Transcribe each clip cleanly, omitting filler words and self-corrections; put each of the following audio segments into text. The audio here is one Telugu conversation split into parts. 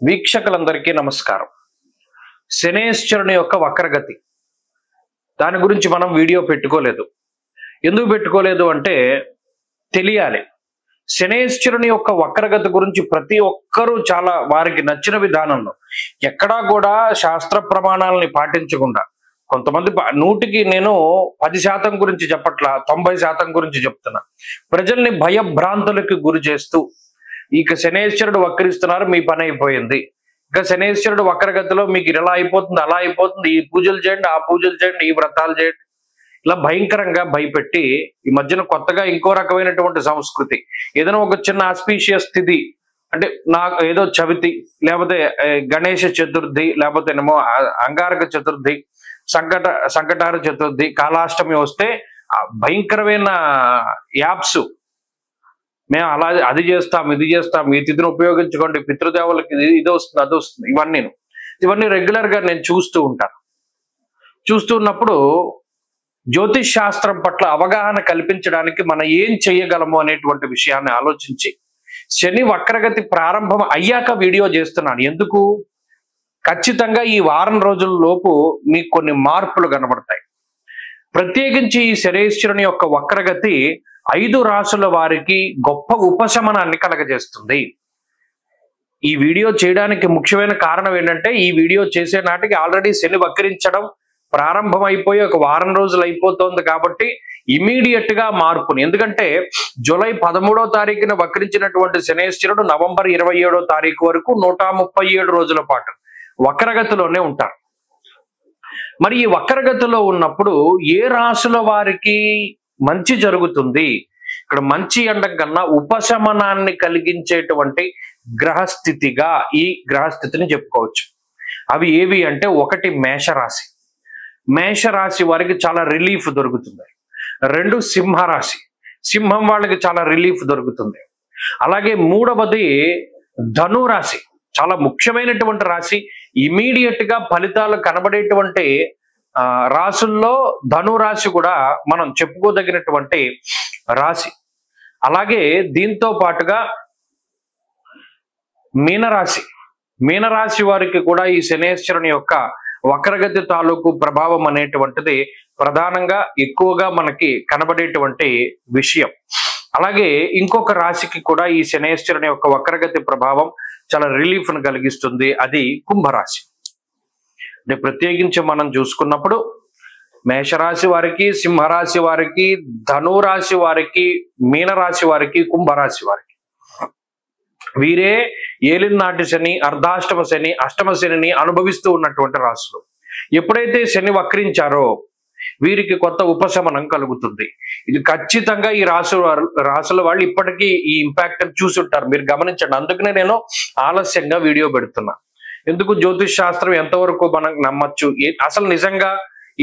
వీక్షకులందరికీ నమస్కారం. శనేశ్వరుని యొక్క వక్రగతి దాని గురించి మనం వీడియో పెట్టుకోలేదు. ఎందుకు పెట్టుకోలేదు అంటే తెలియాలి. శనేశ్వరుని యొక్క వక్రగతి గురించి ప్రతి ఒక్కరూ చాలా వారికి నచ్చిన విధానంలో ఎక్కడా కూడా శాస్త్ర ప్రమాణాలని పాటించకుండా కొంతమంది 100కి నేను 10% గురించి చెప్పట్లా, 90% గురించి చెప్తున్నా. ప్రజల్ని భయభ్రాంతులకు గురి చేస్తూ ఇక శనేశ్వరుడు వక్రిస్తున్నారు, మీ పని అయిపోయింది, ఇక శనేశ్వరుడు వక్రగతిలో మీకు ఇలా అయిపోతుంది, అలా అయిపోతుంది, ఈ పూజలు చేయండి, ఆ పూజలు చేయండి, ఈ వ్రతాలు చేయండి, ఇలా భయంకరంగా భయపెట్టి ఈ మధ్యన కొత్తగా ఇంకో రకమైనటువంటి సంస్కృతి, ఏదైనా ఒక చిన్న ఆస్పీషియస్ తిథి అంటే నాకు ఏదో చవితి లేకపోతే గణేష చతుర్థి లేకపోతే ఏమో అంగారక చతుర్థి, సంకటార చతుర్థి, కాళాష్టమి వస్తే భయంకరమైన యాప్స్ మేము అలా అది చేస్తాం, ఇది చేస్తాం, ఈ తిథిని ఉపయోగించుకోండి, పితృదేవులకి ఇది వస్తుంది, అది వస్తుంది, ఇవన్నీ రెగ్యులర్ గా నేను చూస్తూ ఉంటాను. చూస్తూ ఉన్నప్పుడు జ్యోతిష్ శాస్త్రం పట్ల అవగాహన కల్పించడానికి మనం ఏం చేయగలము అనేటువంటి విషయాన్ని ఆలోచించి శని వక్రగతి ప్రారంభం అయ్యాక వీడియో చేస్తున్నాను. ఎందుకు? ఖచ్చితంగా ఈ వారం రోజుల లోపు మీకు కొన్ని మార్పులు కనబడతాయి. ప్రత్యేకించి ఈ శనేశ్వరుని యొక్క వక్రగతి 5 రాసుల వారికి గొప్ప ఉపశమనాన్ని కలగజేస్తుంది. ఈ వీడియో చేయడానికి ముఖ్యమైన కారణం ఏంటంటే ఈ వీడియో చేసే నాటికి ఆల్రెడీ శని వక్రించడం ప్రారంభం అయిపోయి ఒక వారం రోజులు అయిపోతుంది కాబట్టి ఇమీడియట్ గా మార్పుని, ఎందుకంటే జూలై 13వ తారీఖున వక్రించినటువంటి శనేశ్వరుడు నవంబర్ 27వ తారీఖు వరకు 137 రోజుల పాటు వక్రగతిలోనే ఉంటారు. మరి ఈ వక్రగతిలో ఉన్నప్పుడు ఏ రాశుల వారికి మంచి జరుగుతుంది? ఇక్కడ మంచి అండం కన్నా ఉపశమనాన్ని కలిగించేటువంటి గ్రహస్థితిగా ఈ గ్రహస్థితిని చెప్పుకోవచ్చు. అవి ఏవి అంటే, 1 మేషరాశి. మేషరాశి వారికి చాలా రిలీఫ్ దొరుకుతుంది. 2 సింహరాశి, సింహం వాళ్ళకి చాలా రిలీఫ్ దొరుకుతుంది. అలాగే 3వది ధనురాశి, చాలా ముఖ్యమైనటువంటి రాశి, ఇమీడియట్ గా ఫలితాలు కనబడేటువంటి రాశుల్లో ధనురాశి కూడా మనం చెప్పుకోదగినటువంటి రాశి. అలాగే దీంతో పాటుగా మీనరాశి వారికి కూడా ఈ శనేశ్వరుని యొక్క వక్రగతి తాలూకు ప్రభావం అనేటువంటిది ప్రధానంగా ఎక్కువగా మనకి కనబడేటువంటి విషయం. అలాగే ఇంకొక రాశికి కూడా ఈ శనేశ్వరుని యొక్క వక్రగతి ప్రభావం చాలా రిలీఫ్ ను కలిగిస్తుంది, అది కుంభరాశి. అంటే ప్రత్యేకించి మనం చూసుకున్నప్పుడు మేషరాశి వారికి, సింహరాశి వారికి, ధనురాశి వారికి, మీనరాశి వారికి, కుంభరాశి వారికి వీరే ఏలినాటి శని, అర్ధాష్టమ శని, అష్టమ శనిని అనుభవిస్తూ ఉన్నటువంటి రాశులు. ఎప్పుడైతే శని వక్రించారో వీరికి కొత్త ఉపశమనం కలుగుతుంది. ఇది ఖచ్చితంగా ఈ రాశుల వాళ్ళు ఇప్పటికీ ఈ ఇంపాక్ట్ చూసుంటారు, మీరు గమనించండి. అందుకనే నేను ఆలస్యంగా వీడియో పెడుతున్నా. ఎందుకు? జ్యోతిష్ శాస్త్రం ఎంతవరకు మనం నమ్మచ్చు, అసలు నిజంగా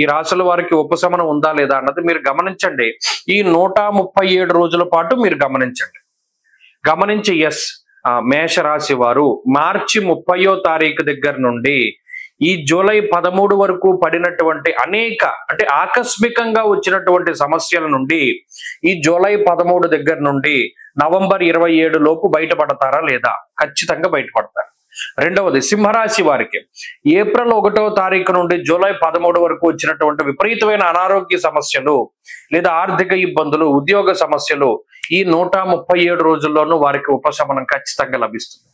ఈ రాశుల వారికి ఉపశమనం ఉందా లేదా అన్నది మీరు గమనించండి. ఈ 137 రోజుల పాటు మీరు గమనించి ఎస్, మేషరాశి వారు మార్చి 30వ తారీఖు దగ్గర నుండి ఈ జూలై 13 వరకు పడినటువంటి అనేక అంటే ఆకస్మికంగా వచ్చినటువంటి సమస్యల నుండి ఈ జూలై 13 దగ్గర నుండి నవంబర్ 27 లోపు బయటపడతారా లేదా? ఖచ్చితంగా బయటపడతారు. 2వది సింహరాశి వారికి ఏప్రిల్ 1వ తారీఖు నుండి జూలై 13 వరకు వచ్చినటువంటి విపరీతమైన అనారోగ్య సమస్యలు లేదా ఆర్థిక ఇబ్బందులు, ఉద్యోగ సమస్యలు ఈ 137 రోజుల్లోనూ వారికి ఉపశమనం ఖచ్చితంగా లభిస్తుంది.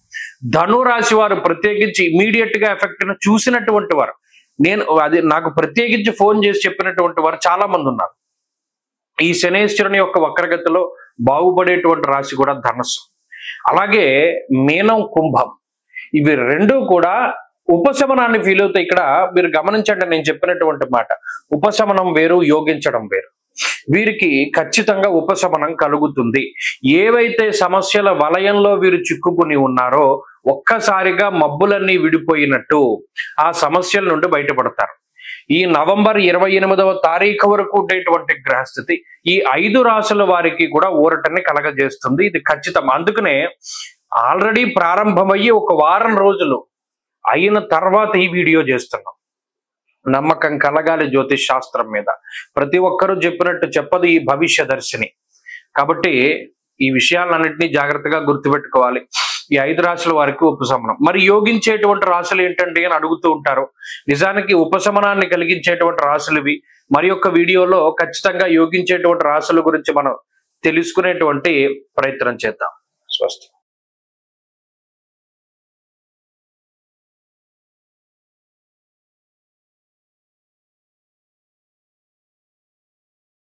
ధనురాశి వారు ప్రత్యేకించి ఇమీడియట్ గా ఎఫెక్ట్ చూసినటువంటి వారు, నాకు ప్రత్యేకించి ఫోన్ చేసి చెప్పినటువంటి వారు చాలా మంది ఉన్నారు. ఈ శనేశ్వరుని యొక్క వక్రగతిలో బాగుపడేటువంటి రాశి కూడా ధనస్సు. అలాగే మీనం, కుంభం, ఇవి 2 కూడా ఉపశమనాన్ని ఫీల్ అవుతాయి. ఇక్కడ మీరు గమనించండి, నేను చెప్పినటువంటి మాట, ఉపశమనం వేరు, యోగించడం వేరు. వీరికి ఖచ్చితంగా ఉపశమనం కలుగుతుంది. ఏవైతే సమస్యల వలయంలో వీరు చిక్కుకుని ఉన్నారో ఒక్కసారిగా మబ్బులన్నీ విడిపోయినట్టు ఆ సమస్యల నుండి బయటపడతారు. ఈ నవంబర్ 28వ తారీఖు వరకు ఉండేటువంటి గ్రహస్థితి ఈ 5 రాశుల వారికి కూడా ఊరటని కలగజేస్తుంది. ఇది ఖచ్చితం. అందుకనే ఆల్రెడీ ప్రారంభమయ్యి ఒక వారం రోజులు అయిన తర్వాత ఈ వీడియో చేస్తున్నాం. నమ్మకం కలగాలి జ్యోతిష్ శాస్త్రం మీద. ప్రతి ఒక్కరూ చెప్పినట్టు చెప్పదు ఈ భవిష్య దర్శిని. కాబట్టి ఈ విషయాలన్నింటినీ జాగ్రత్తగా గుర్తుపెట్టుకోవాలి. ఈ 5 రాశుల వారికి ఉపశమనం. మరి యోగించేటువంటి రాశులు ఏంటండి అని అడుగుతూ ఉంటారు. నిజానికి ఉపశమనాన్ని కలిగించేటువంటి రాశులు ఇవి. మరి యొక్క వీడియోలో ఖచ్చితంగా యోగించేటువంటి రాశుల గురించి మనం తెలుసుకునేటువంటి ప్రయత్నం చేద్దాం. స్వస్తి.